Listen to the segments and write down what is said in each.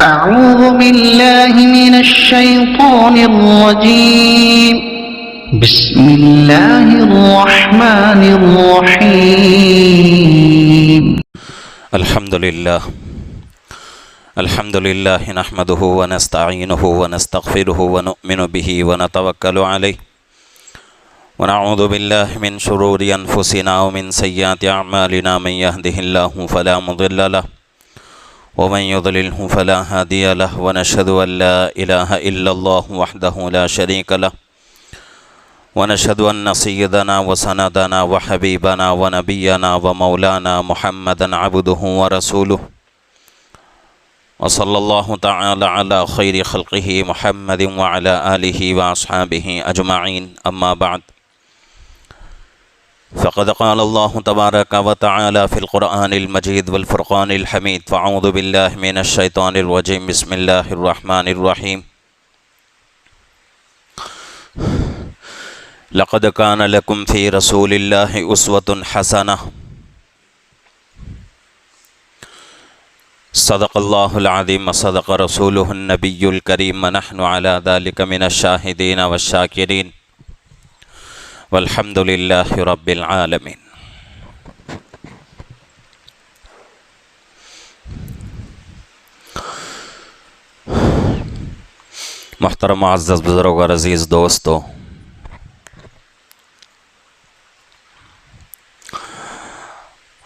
أعوذ بالله من الشيطان الرجيم. بسم الله الرحمن الرحيم. الحمد لله نحمده ونستعينه ونستغفره ونؤمن به ونتوكل عليه ونعوذ بالله من شرور أنفسنا ومن سيئات أعمالنا. من يهده الله فلا مضل له ومن يضلله فلا هادي له ونشهد أن لا إله إلا الله وحده لا شريك له ونشهد أن سيدنا وسندنا وحبيبنا ونبينا ومولانا محمدا عبده ورسوله وصلى الله تعالى على خير خلقه محمد وعلى آله وأصحابه أجمعين. أما بعد، فقد قال الله تبارك وتعالى في القرآن المجيد والفرقان الحميد: فأعوذ بالله من الشيطان الرجيم. بسم الله الرحمن الرحيم. لقد كان لكم في رسول الله أسوة حسنة. صدق الله العظيم وصدق رسوله النبي الكريم، ونحن على ذلك من الشاهدين والشاكرين، والحمد لله رب العالمين. محترم معزز بزرگ اور عزیز دوستو،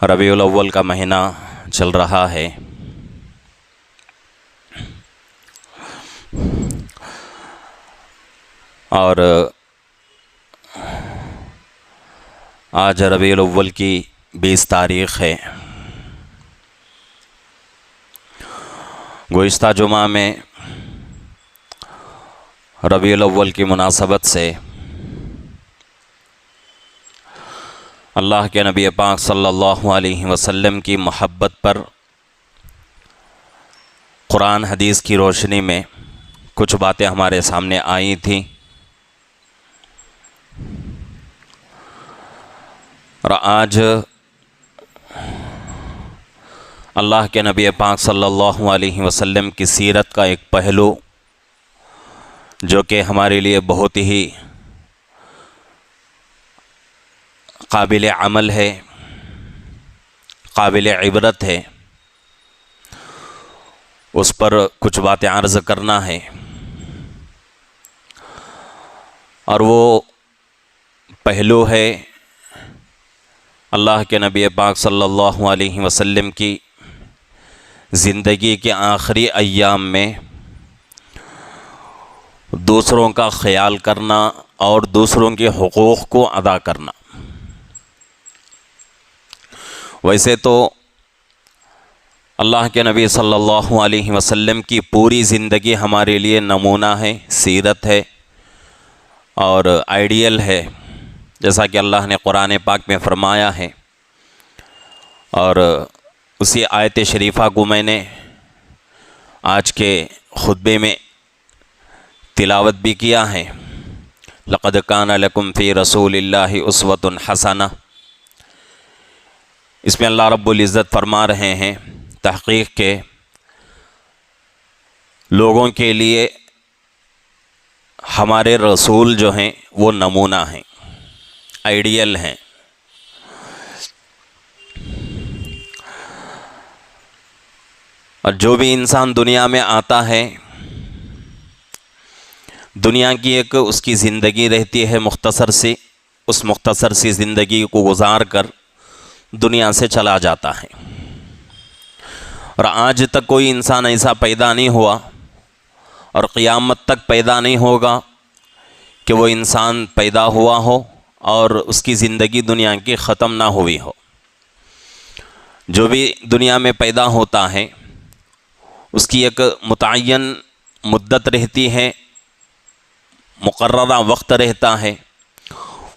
ربیع الاول کا مہینہ چل رہا ہے اور آج ربیع الاول کی 20 تاریخ ہے. گزشتہ جمعہ میں ربیع الاول کی مناسبت سے اللہ کے نبی پاک صلی اللہ علیہ وسلم کی محبت پر قرآن حدیث کی روشنی میں کچھ باتیں ہمارے سامنے آئی تھیں، اور آج اللہ کے نبی پاک صلی اللہ علیہ وسلم کی سیرت کا ایک پہلو جو کہ ہمارے لیے بہت ہی قابل عمل ہے، قابل عبرت ہے، اس پر کچھ باتیں عرض کرنا ہے. اور وہ پہلو ہے اللہ کے نبی پاک صلی اللہ علیہ وسلم کی زندگی کے آخری ایام میں دوسروں کا خیال کرنا اور دوسروں کے حقوق کو ادا کرنا. ویسے تو اللہ کے نبی صلی اللہ علیہ وسلم کی پوری زندگی ہمارے لیے نمونہ ہے، سیرت ہے اور آئیڈیل ہے، جیسا کہ اللہ نے قرآن پاک میں فرمایا ہے. اور اسی آیت شریفہ کو میں نے آج کے خطبے میں تلاوت بھی کیا ہے. لقد کان لکم فی رسول اللہ اسوۃ حسنہ. اس میں اللہ رب العزت فرما رہے ہیں تحقیق کے لوگوں کے لیے ہمارے رسول جو ہیں وہ نمونہ ہیں، آئیڈیل ہیں. اور جو بھی انسان دنیا میں آتا ہے، دنیا کی ایک اس کی زندگی رہتی ہے مختصر سی، اس مختصر سی زندگی کو گزار کر دنیا سے چلا جاتا ہے. اور آج تک کوئی انسان ایسا پیدا نہیں ہوا اور قیامت تک پیدا نہیں ہوگا کہ وہ انسان پیدا ہوا ہو اور اس کی زندگی دنیا کی ختم نہ ہوئی ہو. جو بھی دنیا میں پیدا ہوتا ہے اس کی ایک متعین مدت رہتی ہے، مقررہ وقت رہتا ہے.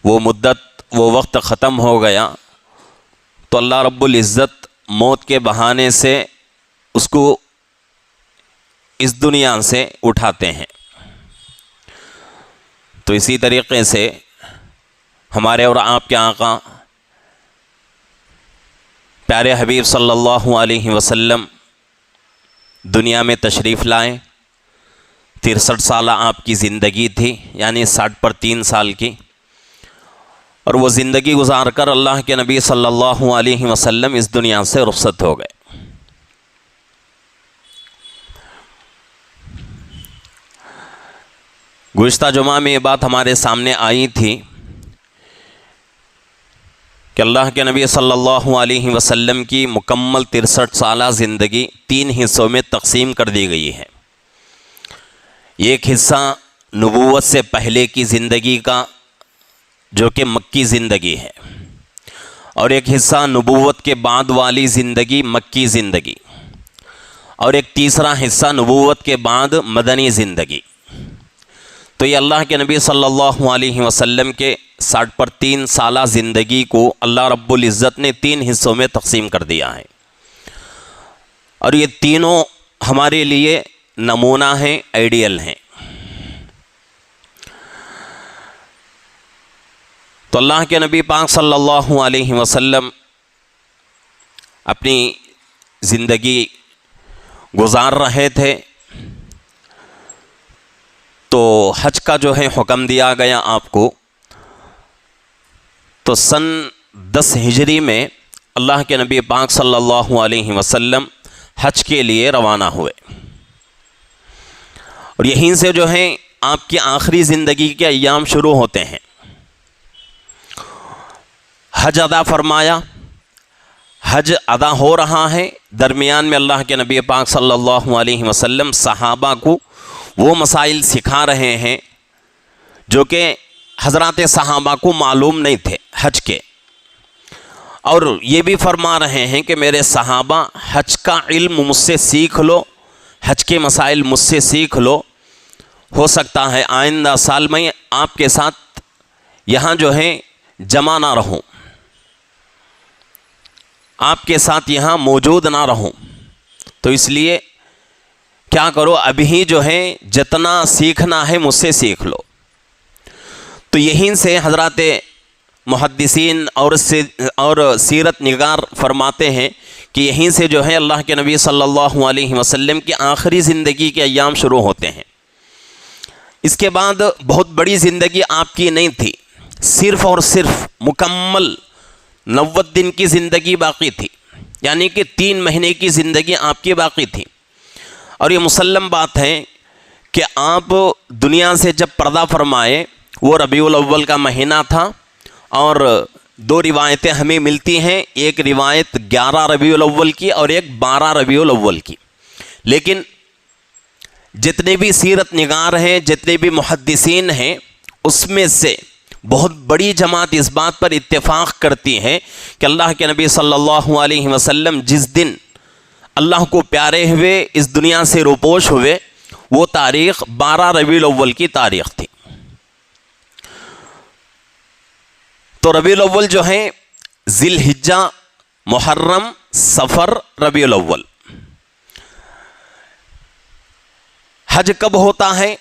وہ مدت، وہ وقت ختم ہو گیا تو اللہ رب العزت موت کے بہانے سے اس کو اس دنیا سے اٹھاتے ہیں. تو اسی طریقے سے ہمارے اور آپ کے آقا پیارے حبیب صلی اللہ علیہ وسلم دنیا میں تشریف لائے. 63 سالہ آپ کی زندگی تھی، یعنی 60 پر 3 سال کی، اور وہ زندگی گزار کر اللہ کے نبی صلی اللہ علیہ وسلم اس دنیا سے رخصت ہو گئے. گزشتہ جمعہ میں یہ بات ہمارے سامنے آئی تھی کہ اللہ کے نبی صلی اللہ علیہ وسلم کی مکمل 63 سالہ زندگی 3 حصوں میں تقسیم کر دی گئی ہے. ایک حصہ نبوت سے پہلے کی زندگی کا جو کہ مکی زندگی ہے، اور ایک حصہ نبوت کے بعد والی زندگی مکی زندگی، اور ایک تیسرا حصہ نبوت کے بعد مدنی زندگی. تو یہ اللہ کے نبی صلی اللہ علیہ وسلم کے 60 پر 3 سالہ زندگی کو اللہ رب العزت نے 3 حصوں میں تقسیم کر دیا ہے، اور یہ تینوں ہمارے لیے نمونہ ہیں، آئیڈیل ہیں. تو اللہ کے نبی پاک صلی اللہ علیہ وسلم اپنی زندگی گزار رہے تھے تو حج کا جو ہے حکم دیا گیا آپ کو. تو سن 10 ہجری میں اللہ کے نبی پاک صلی اللہ علیہ وسلم حج کے لیے روانہ ہوئے، اور یہیں سے جو ہے آپ کی آخری زندگی کے ایام شروع ہوتے ہیں. حج ادا فرمایا، حج ادا ہو رہا ہے، درمیان میں اللہ کے نبی پاک صلی اللہ علیہ وسلم صحابہ کو وہ مسائل سکھا رہے ہیں جو کہ حضرات صحابہ کو معلوم نہیں تھے حج کے، اور یہ بھی فرما رہے ہیں کہ میرے صحابہ حج کا علم مجھ سے سیکھ لو، حج کے مسائل مجھ سے سیکھ لو. ہو سکتا ہے آئندہ سال میں آپ کے ساتھ یہاں جو ہے جمع نہ رہوں، آپ کے ساتھ یہاں موجود نہ رہوں، تو اس لیے کیا کرو ابھی جو ہے جتنا سیکھنا ہے مجھ سے سیکھ لو. تو یہیں سے حضرات محدثین اور سیرت نگار فرماتے ہیں کہ یہیں سے جو ہے اللہ کے نبی صلی اللہ علیہ وسلم کی آخری زندگی کے ایام شروع ہوتے ہیں. اس کے بعد بہت بڑی زندگی آپ کی نہیں تھی، صرف اور صرف مکمل 90 دن کی زندگی باقی تھی، یعنی کہ 3 مہینے کی زندگی آپ کی باقی تھی. اور یہ مسلم بات ہے کہ آپ دنیا سے جب پردہ فرمائے وہ ربیع الاول کا مہینہ تھا، اور 2 روایتیں ہمیں ملتی ہیں، ایک روایت 11 ربیع الاول کی اور ایک 12 ربیع الاول کی. لیکن جتنے بھی سیرت نگار ہیں، جتنے بھی محدثین ہیں، اس میں سے بہت بڑی جماعت اس بات پر اتفاق کرتی ہے کہ اللہ کے نبی صلی اللہ علیہ وسلم جس دن اللہ کو پیارے ہوئے اس دنیا سے روپوش ہوئے وہ تاریخ 12 ربیع الاول کی تاریخ تھی. تو ربیع الاول جو ہے ذی الحجہ، محرم، صفر، ربیع الاول. حج کب ہوتا ہے؟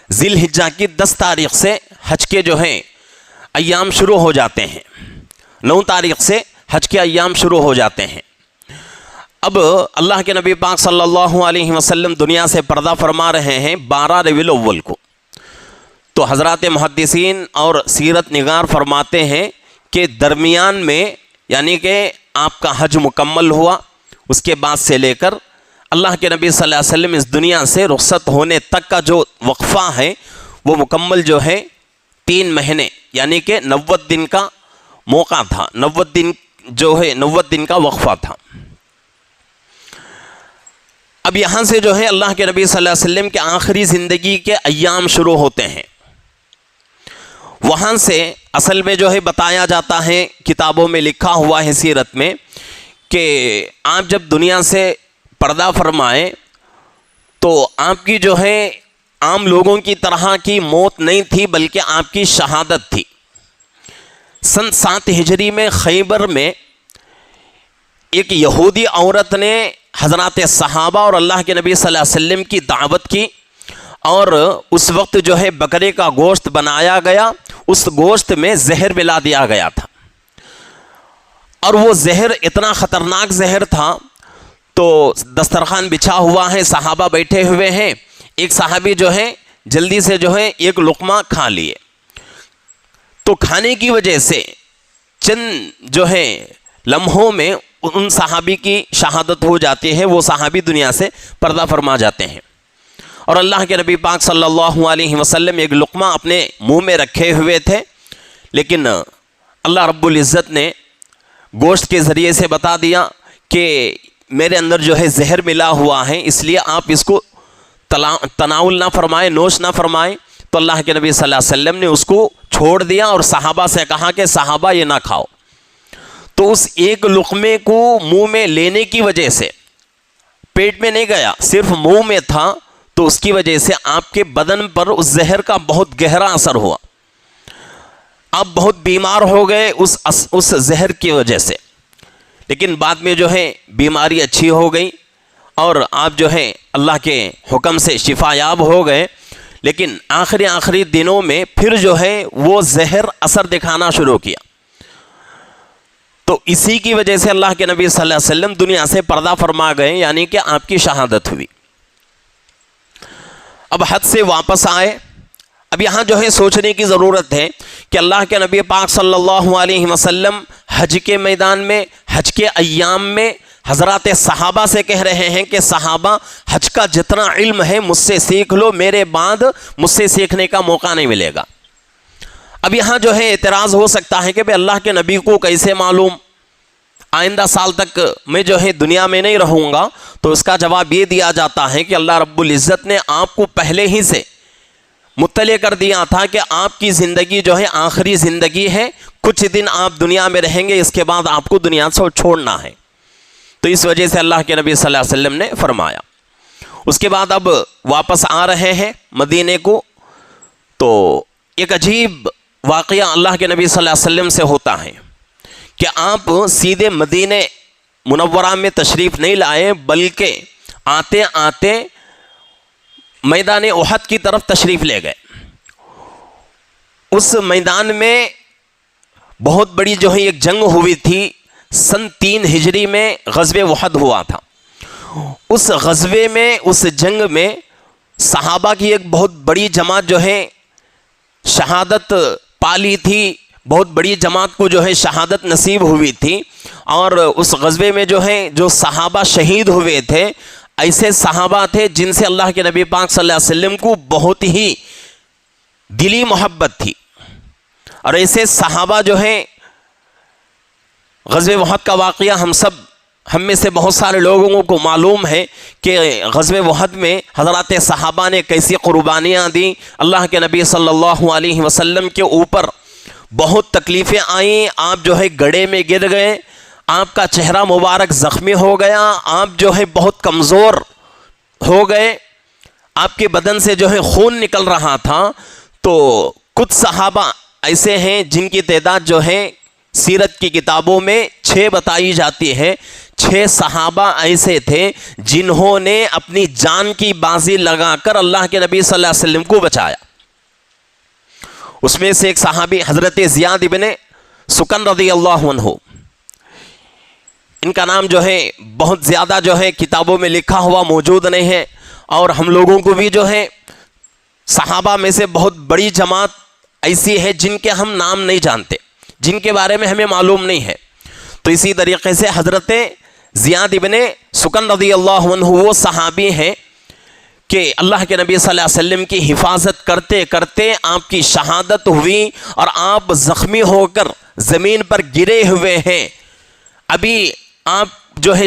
ذی الحجہ کی 10 تاریخ سے حج کے جو ہیں ایام شروع ہو جاتے ہیں، 9 تاریخ سے حج کے ایام شروع ہو جاتے ہیں. اب اللہ کے نبی پاک صلی اللہ علیہ وسلم دنیا سے پردہ فرما رہے ہیں 12 ربیع الاول کو. تو حضرات محدثین اور سیرت نگار فرماتے ہیں کہ درمیان میں، یعنی کہ آپ کا حج مکمل ہوا، اس کے بعد سے لے کر اللہ کے نبی صلی اللہ علیہ وسلم اس دنیا سے رخصت ہونے تک کا جو وقفہ ہے وہ مکمل جو ہے 3 مہینے، یعنی کہ 90 دن کا موقع تھا، 90 دن جو ہے 90 دن کا وقفہ تھا. اب یہاں سے جو ہے اللہ کے نبی صلی اللہ علیہ وسلم کے آخری زندگی کے ایام شروع ہوتے ہیں. وہاں سے اصل میں جو ہے بتایا جاتا ہے، کتابوں میں لکھا ہوا ہے سیرت میں، کہ آپ جب دنیا سے پردہ فرمائے تو آپ کی جو ہے عام لوگوں کی طرح کی موت نہیں تھی، بلکہ آپ کی شہادت تھی. سن 7 ہجری میں خیبر میں ایک یہودی عورت نے حضرات صحابہ اور اللہ کے نبی صلی اللہ علیہ وسلم کی دعوت کی، اور اس وقت جو ہے بکرے کا گوشت بنایا گیا، اس گوشت میں زہر ملا دیا گیا تھا، اور وہ زہر اتنا خطرناک زہر تھا. تو تو دسترخوان بچھا ہوا ہے، صحابہ بیٹھے ہوئے ہیں، ایک صحابی جو ہے جلدی سے جو ہے ایک لقمہ کھا لیے، تو کھانے کی وجہ سے چند جو ہے لمحوں میں ان صحابی کی شہادت ہو جاتی ہے، وہ صحابی دنیا سے پردہ فرما جاتے ہیں۔ اور اللہ کے نبی پاک صلی اللہ علیہ وسلم ایک لقمہ اپنے منہ میں رکھے ہوئے تھے، لیکن اللہ رب العزت نے گوشت کے ذریعے سے بتا دیا کہ میرے اندر جو ہے زہر ملا ہوا ہے، اس لیے آپ اس کو تناول نہ فرمائیں، نوش نہ فرمائیں۔ تو اللہ کے نبی صلی اللہ علیہ وسلم نے اس کو چھوڑ دیا اور صحابہ سے کہا کہ صحابہ یہ نہ کھاؤ۔ تو اس ایک لقمے کو منہ میں لینے کی وجہ سے پیٹ میں نہیں گیا، صرف منہ میں تھا، تو اس کی وجہ سے آپ کے بدن پر اس زہر کا بہت گہرا اثر ہوا، آپ بہت بیمار ہو گئے اس زہر کی وجہ سے، لیکن بعد میں جو ہے بیماری اچھی ہو گئی اور آپ جو ہے اللہ کے حکم سے شفا یاب ہو گئے، لیکن آخری دنوں میں پھر جو ہے وہ زہر اثر دکھانا شروع کیا۔ تو اسی کی وجہ سے اللہ کے نبی صلی اللہ علیہ وسلم دنیا سے پردہ فرما گئے، یعنی کہ آپ کی شہادت ہوئی۔ اب حج سے واپس آئے، اب یہاں جو ہے سوچنے کی ضرورت ہے کہ اللہ کے نبی پاک صلی اللہ علیہ وسلم حج کے میدان میں، حج کے ایام میں حضرات صحابہ سے کہہ رہے ہیں کہ صحابہ حج کا جتنا علم ہے مجھ سے سیکھ لو، میرے بعد مجھ سے سیکھنے کا موقع نہیں ملے گا۔ اب یہاں جو ہے اعتراض ہو سکتا ہے کہ بھئی اللہ کے نبی کو کیسے معلوم، آئندہ سال تک میں جو ہے دنیا میں نہیں رہوں گا؟ تو اس کا جواب یہ دیا جاتا ہے کہ اللہ رب العزت نے آپ کو پہلے ہی سے مطلع کر دیا تھا کہ آپ کی زندگی جو ہے آخری زندگی ہے، کچھ دن آپ دنیا میں رہیں گے، اس کے بعد آپ کو دنیا سے چھوڑنا ہے۔ تو اس وجہ سے اللہ کے نبی صلی اللہ علیہ وسلم نے فرمایا۔ اس کے بعد اب واپس آ رہے ہیں مدینے کو، تو ایک عجیب واقعہ اللہ کے نبی صلی اللہ علیہ وسلم سے ہوتا ہے کہ آپ سیدھے مدینہ منورہ میں تشریف نہیں لائے، بلکہ آتے آتے میدان احد کی طرف تشریف لے گئے۔ اس میدان میں بہت بڑی جو ہے ایک جنگ ہوئی تھی، سن 3 ہجری میں غزوہ احد ہوا تھا۔ اس غزوے میں، اس جنگ میں صحابہ کی ایک بہت بڑی جماعت جو ہے شہادت پالی تھی، بہت بڑی جماعت کو جو ہے شہادت نصیب ہوئی تھی، اور اس غزوے میں جو ہے جو صحابہ شہید ہوئے تھے، ایسے صحابہ تھے جن سے اللہ کے نبی پاک صلی اللہ علیہ وسلم کو بہت ہی دلی محبت تھی، اور ایسے صحابہ جو ہیں، غزوہ احد کا واقعہ ہم میں سے بہت سارے لوگوں کو معلوم ہے کہ غزوہ احد میں حضرات صحابہ نے کیسی قربانیاں دیں، اللہ کے نبی صلی اللہ علیہ وسلم کے اوپر بہت تکلیفیں آئیں، آپ جو ہے گڑھے میں گر گئے، آپ کا چہرہ مبارک زخمی ہو گیا، آپ جو ہے بہت کمزور ہو گئے، آپ کے بدن سے جو ہے خون نکل رہا تھا۔ تو کچھ صحابہ ایسے ہیں جن کی تعداد جو ہے سیرت کی کتابوں میں 6 بتائی جاتی ہے۔ 6 صحابہ ایسے تھے جنہوں نے اپنی جان کی بازی لگا کر اللہ کے نبی صلی اللہ علیہ وسلم کو بچایا۔ اس میں سے ایک صحابی حضرت زیاد ابن سکن رضی اللہ عنہ، ان کا نام جو ہے بہت زیادہ جو ہے کتابوں میں لکھا ہوا موجود نہیں ہے، اور ہم لوگوں کو بھی جو ہے صحابہ میں سے بہت بڑی جماعت ایسی ہے جن کے ہم نام نہیں جانتے، جن کے بارے میں ہمیں معلوم نہیں ہے۔ تو اسی طریقے سے حضرت زیاد ابن سکن رضی اللہ عنہ وہ صحابی ہیں کہ اللہ کے نبی صلی اللہ علیہ وسلم کی حفاظت کرتے کرتے آپ کی شہادت ہوئی، اور آپ زخمی ہو کر زمین پر گرے ہوئے ہیں۔ ابھی آپ جو ہے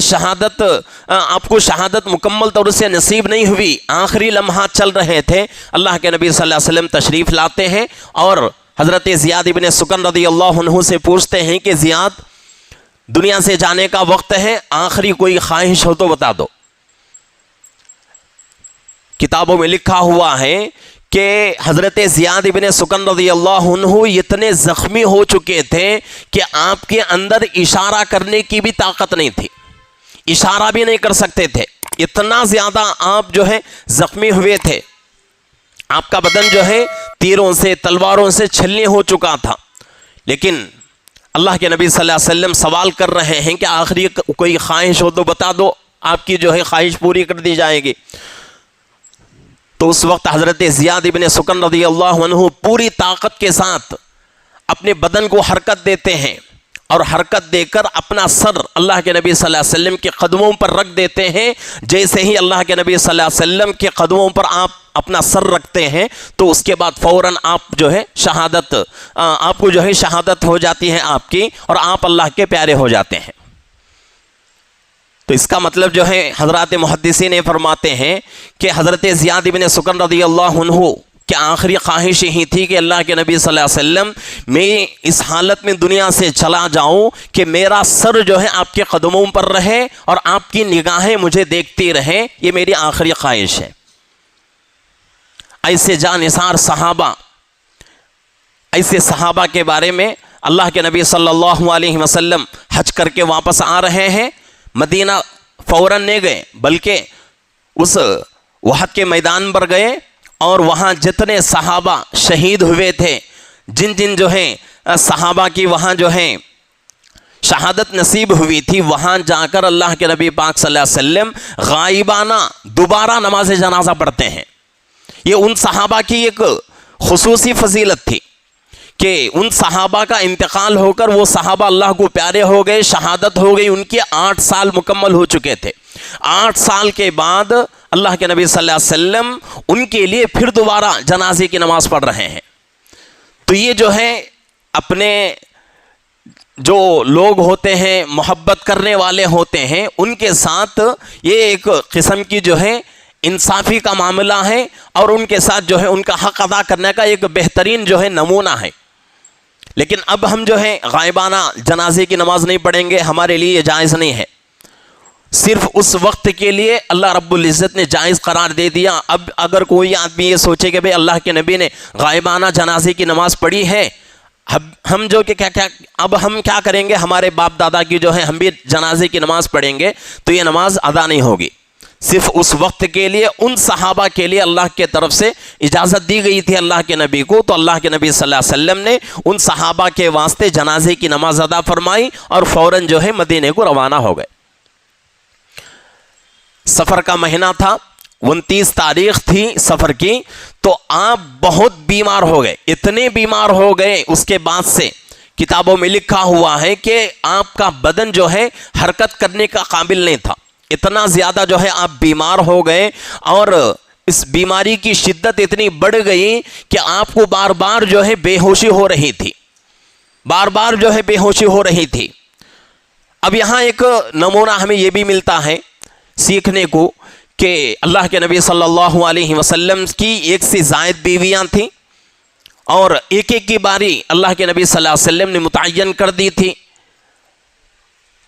آپ کو شہادت مکمل طور سے نصیب نہیں ہوئی، آخری لمحات چل رہے تھے، اللہ کے نبی صلی اللہ علیہ وسلم تشریف لاتے ہیں اور حضرت زیاد ابن سکن رضی اللہ عنہ سے پوچھتے ہیں کہ زیاد، دنیا سے جانے کا وقت ہے، آخری کوئی خواہش ہو تو بتا دو۔ کتابوں میں لکھا ہوا ہے کہ حضرت زیاد ابن سکن رضی اللہ عنہ اتنے زخمی ہو چکے تھے کہ آپ کے اندر اشارہ کرنے کی بھی طاقت نہیں تھی، اشارہ بھی نہیں کر سکتے تھے، اتنا زیادہ آپ جو ہے زخمی ہوئے تھے، آپ کا بدن جو ہے تیروں سے تلواروں سے چھلنی ہو چکا تھا۔ لیکن اللہ کے نبی صلی اللہ علیہ وسلم سوال کر رہے ہیں کہ آخری کوئی خواہش ہو تو بتا دو، آپ کی جو ہے خواہش پوری کر دی جائے گی۔ تو اس وقت حضرت زیاد ابن سکن رضی اللہ عنہ پوری طاقت کے ساتھ اپنے بدن کو حرکت دیتے ہیں، اور حرکت دے کر اپنا سر اللہ کے نبی صلی اللہ علیہ وسلم کے قدموں پر رکھ دیتے ہیں۔ جیسے ہی اللہ کے نبی صلی اللہ علیہ وسلم کے قدموں پر آپ اپنا سر رکھتے ہیں تو اس کے بعد فوراً آپ جو ہے شہادت، آپ کو جو ہے شہادت ہو جاتی ہے آپ کی، اور آپ اللہ کے پیارے ہو جاتے ہیں۔ تو اس کا مطلب جو ہے حضرات محدثین فرماتے ہیں کہ حضرت زیاد بن سکن رضی اللہ عنہ کہ آخری خواہش یہی تھی کہ اللہ کے نبی صلی اللہ علیہ وسلم میں اس حالت میں دنیا سے چلا جاؤں کہ میرا سر جو ہے آپ کے قدموں پر رہے اور آپ کی نگاہیں مجھے دیکھتی رہیں، یہ میری آخری خواہش ہے۔ ایسے جانثار صحابہ، ایسے صحابہ کے بارے میں اللہ کے نبی صلی اللہ علیہ وسلم حج کر کے واپس آ رہے ہیں، مدینہ فوراً نہیں گئے بلکہ اس احد کے میدان پر گئے، اور وہاں جتنے صحابہ شہید ہوئے تھے، جن جن جو ہیں صحابہ کی وہاں جو ہیں شہادت نصیب ہوئی تھی، وہاں جا کر اللہ کے نبی پاک صلی اللہ علیہ وسلم غائبانہ دوبارہ نماز جنازہ پڑھتے ہیں۔ یہ ان صحابہ کی ایک خصوصی فضیلت تھی کہ ان صحابہ کا انتقال ہو کر وہ صحابہ اللہ کو پیارے ہو گئے، شہادت ہو گئی، ان کے 8 سال مکمل ہو چکے تھے۔ 8 سال کے بعد اللہ کے نبی صلی اللہ علیہ وسلم ان کے لیے پھر دوبارہ جنازے کی نماز پڑھ رہے ہیں۔ تو یہ جو ہے اپنے جو لوگ ہوتے ہیں، محبت کرنے والے ہوتے ہیں، ان کے ساتھ یہ ایک قسم کی جو ہے انصافی کا معاملہ ہے، اور ان کے ساتھ جو ہے ان کا حق ادا کرنے کا ایک بہترین جو ہے نمونہ ہے۔ لیکن اب ہم جو ہے غائبانہ جنازے کی نماز نہیں پڑھیں گے، ہمارے لیے یہ جائز نہیں ہے۔ صرف اس وقت کے لیے اللہ رب العزت نے جائز قرار دے دیا۔ اب اگر کوئی آدمی یہ سوچے کہ بھئی اللہ کے نبی نے غائبانہ جنازے کی نماز پڑھی ہے، ہم جو کہ اب ہم کیا کریں گے، ہمارے باپ دادا کی جو ہے ہم بھی جنازے کی نماز پڑھیں گے، تو یہ نماز ادا نہیں ہوگی۔ صرف اس وقت کے لیے ان صحابہ کے لیے اللہ کے طرف سے اجازت دی گئی تھی اللہ کے نبی کو، تو اللہ کے نبی صلی اللہ علیہ وسلم نے ان صحابہ کے واسطے جنازے کی نماز ادا فرمائی، اور فوراً جو ہے مدینے کو روانہ ہو گئے۔ سفر کا مہینہ تھا، 29 تاریخ تھی سفر کی، تو آپ بہت بیمار ہو گئے، اتنے بیمار ہو گئے، اس کے بعد سے کتابوں میں لکھا ہوا ہے کہ آپ کا بدن جو ہے حرکت کرنے کا قابل نہیں تھا، اتنا زیادہ جو ہے آپ بیمار ہو گئے، اور اس بیماری کی شدت اتنی بڑھ گئی کہ آپ کو بار بار جو ہے بے ہوشی ہو رہی تھی، بار بار جو ہے بے ہوشی ہو رہی تھی۔ اب یہاں ایک نمونہ ہمیں یہ بھی ملتا ہے سیکھنے کو کہ اللہ کے نبی صلی اللہ علیہ وسلم کی 1 سے زائد بیویاں تھیں، اور ایک ایک کی باری اللہ کے نبی صلی اللہ علیہ وسلم نے متعین کر دی تھی۔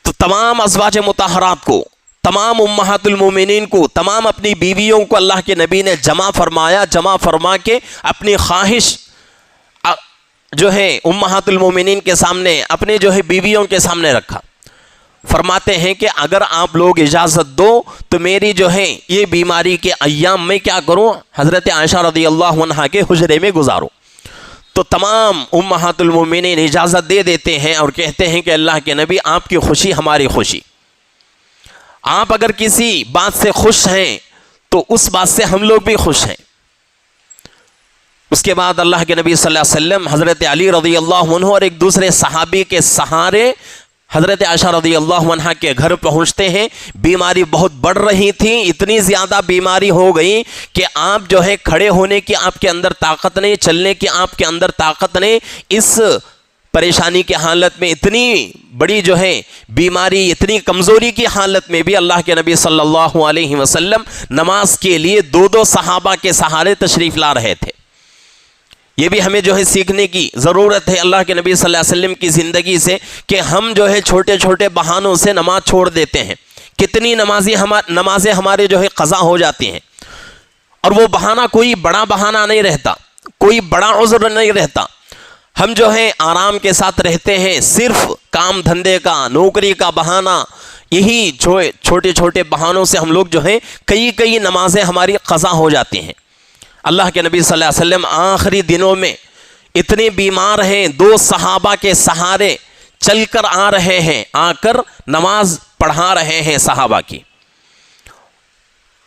تو تمام ازواج مطہرات کو، تمام امہات المومنین کو، تمام اپنی بیویوں کو اللہ کے نبی نے جمع فرمایا، جمع فرما کے اپنی خواہش جو ہے امہات المومنین کے سامنے، اپنے جو ہے بیویوں کے سامنے رکھا۔ فرماتے ہیں کہ اگر آپ لوگ اجازت دو تو میری جو ہے یہ بیماری کے ایام میں کیا کروں، حضرت عائشہ رضی اللہ عنہا کے حجرے میں گزاروں۔ تو تمام امہات المومنین اجازت دے دیتے ہیں اور کہتے ہیں کہ اللہ کے نبی آپ کی خوشی ہماری خوشی، آپ اگر کسی بات سے خوش ہیں تو اس بات سے ہم لوگ بھی خوش ہیں۔ اس کے بعد اللہ کے نبی صلی اللہ علیہ وسلم حضرت علی رضی اللہ عنہ اور ایک دوسرے صحابی کے سہارے حضرت عائشہ رضی اللہ عنہ کے گھر پہنچتے ہیں۔ بیماری بہت بڑھ رہی تھی، اتنی زیادہ بیماری ہو گئی کہ آپ جو ہے کھڑے ہونے کی آپ کے اندر طاقت نہیں، چلنے کی آپ کے اندر طاقت نہیں۔ اس پریشانی کی حالت میں، اتنی بڑی جو ہے بیماری، اتنی کمزوری کی حالت میں بھی اللہ کے نبی صلی اللہ علیہ وسلم نماز کے لیے 2 صحابہ کے سہارے تشریف لا رہے تھے۔ یہ بھی ہمیں جو ہے سیکھنے کی ضرورت ہے اللہ کے نبی صلی اللہ علیہ وسلم کی زندگی سے، کہ ہم جو ہے چھوٹے چھوٹے بہانوں سے نماز چھوڑ دیتے ہیں۔ کتنی نمازیں ہمارے جو ہے قضا ہو جاتی ہیں، اور وہ بہانہ کوئی بڑا بہانہ نہیں رہتا، کوئی بڑا عذر نہیں رہتا۔ ہم جو ہے آرام کے ساتھ رہتے ہیں، صرف کام دھندے کا، نوکری کا بہانہ، یہی چھوٹے چھوٹے بہانوں سے ہم لوگ جو ہے کئی نمازیں ہماری قضا ہو جاتی ہیں۔ اللہ کے نبی صلی اللہ علیہ وسلم آخری دنوں میں اتنے بیمار ہیں، 2 صحابہ کے سہارے چل کر آ رہے ہیں، آ کر نماز پڑھا رہے ہیں صحابہ کی۔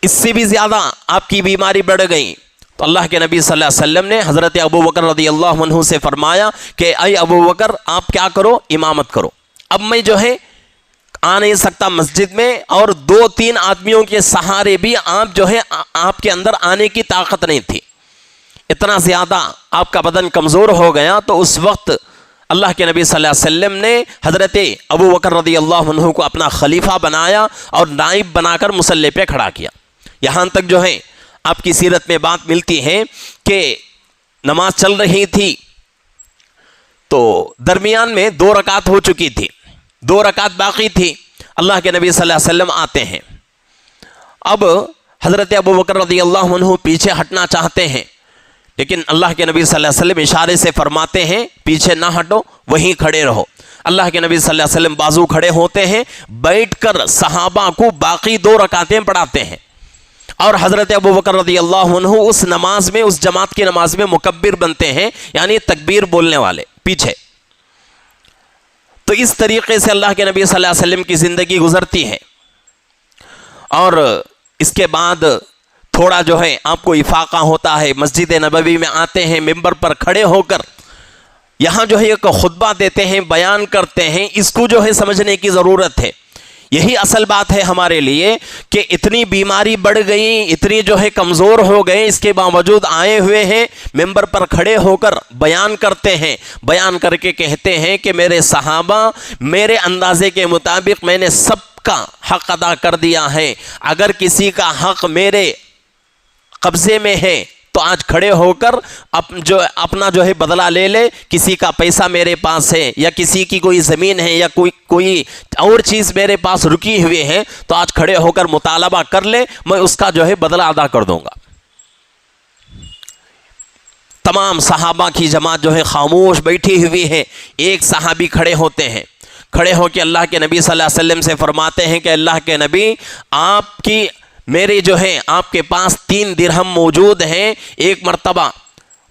اس سے بھی زیادہ آپ کی بیماری بڑھ گئی تو اللہ کے نبی صلی اللہ علیہ وسلم نے حضرت ابو بکر رضی اللہ عنہ سے فرمایا کہ اے ابو بکر آپ کیا کرو، امامت کرو. اب میں جو ہے آ نہیں سکتا مسجد میں، اور 2-3 آدمیوں کے سہارے بھی آپ جو ہے آپ کے اندر آنے کی طاقت نہیں تھی، اتنا زیادہ آپ کا بدن کمزور ہو گیا. تو اس وقت اللہ کے نبی صلی اللہ علیہ وسلم نے حضرت ابو بکر رضی اللہ عنہ کو اپنا خلیفہ بنایا اور نائب بنا کر مصلی پہ کھڑا کیا. یہاں تک جو ہے آپ کی سیرت میں بات ملتی ہے کہ نماز چل رہی تھی تو درمیان میں 2 رکعت ہو چکی تھی، 2 رکعت باقی تھی. اللہ کے نبی صلی اللہ علیہ وسلم آتے ہیں. اب حضرت ابو بکر رضی اللہ عنہ پیچھے ہٹنا چاہتے ہیں، لیکن اللہ کے نبی صلی اللہ علیہ وسلم اشارے سے فرماتے ہیں پیچھے نہ ہٹو، وہیں کھڑے رہو. اللہ کے نبی صلی اللہ علیہ وسلم بازو کھڑے ہوتے ہیں، بیٹھ کر صحابہ کو باقی 2 رکعتیں پڑھاتے ہیں. اور حضرت ابو بکر رضی اللہ عنہ اس نماز میں، اس جماعت کی نماز میں مکبر بنتے ہیں، یعنی تکبیر بولنے والے پیچھے. تو اس طریقے سے اللہ کے نبی صلی اللہ علیہ وسلم کی زندگی گزرتی ہے. اور اس کے بعد تھوڑا جو ہے آپ کو افاقہ ہوتا ہے، مسجد نبوی میں آتے ہیں، ممبر پر کھڑے ہو کر یہاں جو ہے ایک خطبہ دیتے ہیں، بیان کرتے ہیں. اس کو جو ہے سمجھنے کی ضرورت ہے. یہی اصل بات ہے ہمارے لیے کہ اتنی بیماری بڑھ گئی، اتنی جو ہے کمزور ہو گئے، اس کے باوجود آئے ہوئے ہیں، ممبر پر کھڑے ہو کر بیان کرتے ہیں. بیان کر کے کہتے ہیں کہ میرے صحابہ، میرے اندازے کے مطابق میں نے سب کا حق ادا کر دیا ہے. اگر کسی کا حق میرے قبضے میں ہے تو آج کھڑے ہو کر اپنا جو ہے بدلہ لے لے. کسی کا پیسہ میرے پاس ہے، یا کسی کی کوئی زمین ہے، یا کوئی اور چیز میرے پاس رکی ہوئی ہے، تو آج کھڑے ہو کر مطالبہ کر لے، میں اس کا جو ہے بدلہ ادا کر دوں گا. تمام صحابہ کی جماعت جو ہے خاموش بیٹھی ہوئی ہے. ایک صحابی کھڑے ہوتے ہیں، کھڑے ہو کے اللہ کے نبی صلی اللہ علیہ وسلم سے فرماتے ہیں کہ اللہ کے نبی، آپ کی میرے جو ہے آپ کے پاس 3 درہم موجود ہیں. ایک مرتبہ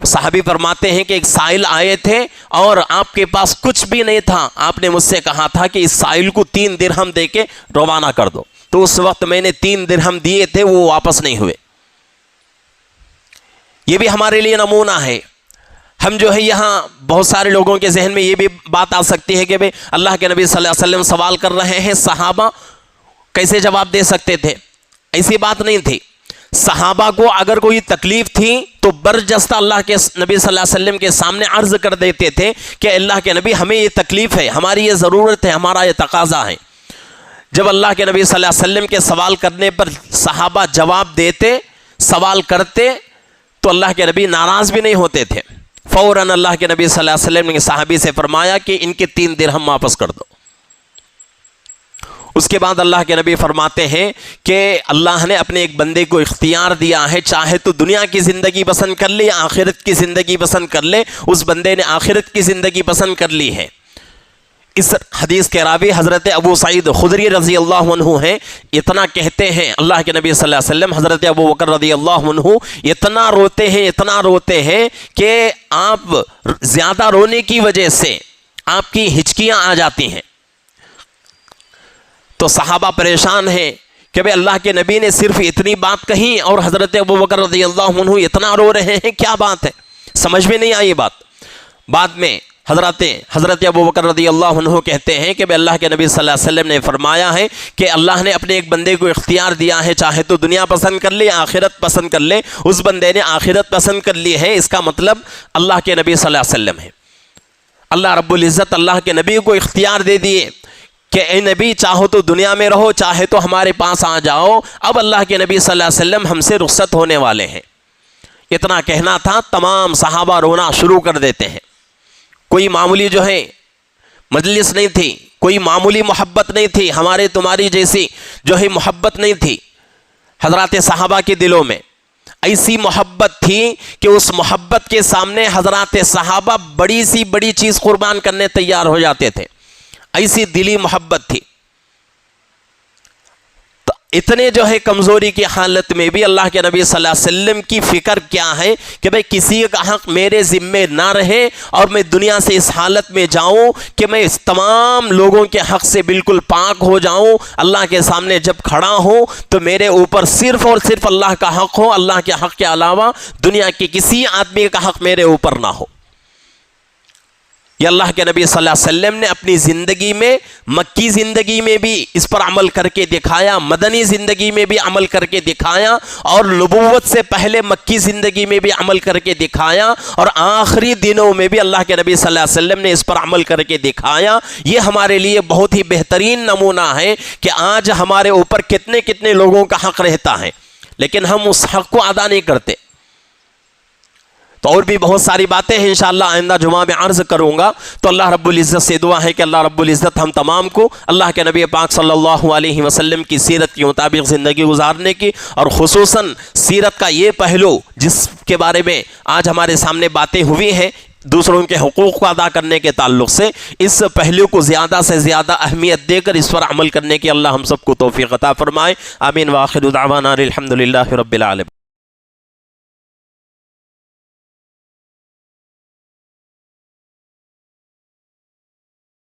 صحابی فرماتے ہیں کہ ایک سائل آئے تھے اور آپ کے پاس کچھ بھی نہیں تھا. آپ نے مجھ سے کہا تھا کہ اس سائل کو 3 درہم دے کے روانہ کر دو. تو اس وقت میں نے 3 درہم دیے تھے، وہ واپس نہیں ہوئے. یہ بھی ہمارے لیے نمونہ ہے. ہم جو ہے یہاں بہت سارے لوگوں کے ذہن میں یہ بھی بات آ سکتی ہے کہ بھئی اللہ کے نبی صلی اللہ علیہ وسلم سوال کر رہے ہیں، صحابہ کیسے جواب دے سکتے تھے؟ ایسی بات نہیں تھی. صحابہ کو اگر کوئی تکلیف تھی تو برجستہ اللہ کے نبی صلی اللہ علیہ وسلم کے سامنے عرض کر دیتے تھے کہ اللہ کے نبی ہمیں یہ تکلیف ہے، ہماری یہ ضرورت ہے، ہمارا یہ تقاضا ہے. جب اللہ کے نبی صلی اللہ علیہ وسلم کے سوال کرنے پر صحابہ جواب دیتے، سوال کرتے، تو اللہ کے نبی ناراض بھی نہیں ہوتے تھے. فوراً اللہ کے نبی صلی اللہ علیہ وسلم نے صحابی سے فرمایا کہ ان کے 3 درہم واپس کر دو. اس کے بعد اللہ کے نبی فرماتے ہیں کہ اللہ نے اپنے ایک بندے کو اختیار دیا ہے، چاہے تو دنیا کی زندگی پسند کر لے یا آخرت کی زندگی پسند کر لے. اس بندے نے آخرت کی زندگی پسند کر لی ہے. اس حدیث کے راوی حضرت ابو سعید خدری رضی اللہ عنہ ہیں. اتنا کہتے ہیں اللہ کے نبی صلی اللہ علیہ وسلم، حضرت ابو بکر رضی اللہ عنہ اتنا روتے ہیں کہ آپ زیادہ رونے کی وجہ سے آپ کی ہچکیاں آ جاتی ہیں. تو صحابہ پریشان ہیں کہ بھئی اللہ کے نبی نے صرف اتنی بات کہی اور حضرت ابو بکر رضی اللہ عنہ اتنا رو رہے ہیں، کیا بات ہے؟ سمجھ میں نہیں آئی بات. بعد میں حضرت ابو بکر رضی اللہ عنہ کہتے ہیں کہ بھئی اللہ کے نبی صلی اللہ علیہ وسلم نے فرمایا ہے کہ اللہ نے اپنے ایک بندے کو اختیار دیا ہے، چاہے تو دنیا پسند کر لے یا آخرت پسند کر لے. اس بندے نے آخرت پسند کر لی ہے. اس کا مطلب اللہ کے نبی صلی اللہ علیہ وسلم ہے. اللہ رب العزت اللہ کے نبی کو اختیار دے دیے کہ اے نبی، چاہو تو دنیا میں رہو، چاہے تو ہمارے پاس آ جاؤ. اب اللہ کے نبی صلی اللہ علیہ وسلم ہم سے رخصت ہونے والے ہیں. اتنا کہنا تھا، تمام صحابہ رونا شروع کر دیتے ہیں. کوئی معمولی جو ہے مجلس نہیں تھی، کوئی معمولی محبت نہیں تھی، ہمارے تمہاری جیسی جو ہے محبت نہیں تھی حضرات صحابہ کے دلوں میں. ایسی محبت تھی کہ اس محبت کے سامنے حضرات صحابہ بڑی سی بڑی چیز قربان کرنے تیار ہو جاتے تھے. ایسی دلی محبت تھی. تو اتنے جو ہے کمزوری کی حالت میں بھی اللہ کے نبی صلی اللہ علیہ وسلم کی فکر کیا ہے کہ بھئی کسی کا حق میرے ذمے نہ رہے اور میں دنیا سے اس حالت میں جاؤں کہ میں اس تمام لوگوں کے حق سے بالکل پاک ہو جاؤں. اللہ کے سامنے جب کھڑا ہوں تو میرے اوپر صرف اور صرف اللہ کا حق ہو, اللہ کے حق کے علاوہ دنیا کے کسی آدمی کا حق میرے اوپر نہ ہو. یہ اللہ کے نبی صلی اللہ علیہ وسلم نے اپنی زندگی میں, مکی زندگی میں بھی اس پر عمل کر کے دکھایا, مدنی زندگی میں بھی عمل کر کے دکھایا, اور نبوت سے پہلے مکی زندگی میں بھی عمل کر کے دکھایا, اور آخری دنوں میں بھی اللہ کے نبی صلی اللہ علیہ وسلم نے اس پر عمل کر کے دکھایا. یہ ہمارے لیے بہت ہی بہترین نمونہ ہے کہ آج ہمارے اوپر کتنے کتنے لوگوں کا حق رہتا ہے لیکن ہم اس حق کو ادا نہیں کرتے. تو اور بھی بہت ساری باتیں ہیں انشاءاللہ آئندہ جمعہ میں عرض کروں گا. تو اللہ رب العزت سے دعا ہے کہ اللہ رب العزت ہم تمام کو اللہ کے نبی پاک صلی اللہ علیہ وسلم کی سیرت کے مطابق زندگی گزارنے کی, اور خصوصاً سیرت کا یہ پہلو جس کے بارے میں آج ہمارے سامنے باتیں ہوئی ہیں دوسروں کے حقوق کو ادا کرنے کے تعلق سے, اس پہلو کو زیادہ سے زیادہ اہمیت دے کر اس پر عمل کرنے کی اللہ ہم سب کو توفیق عطا فرمائے. آمین. وآخر دعوانا الحمدللہ رب العالمین.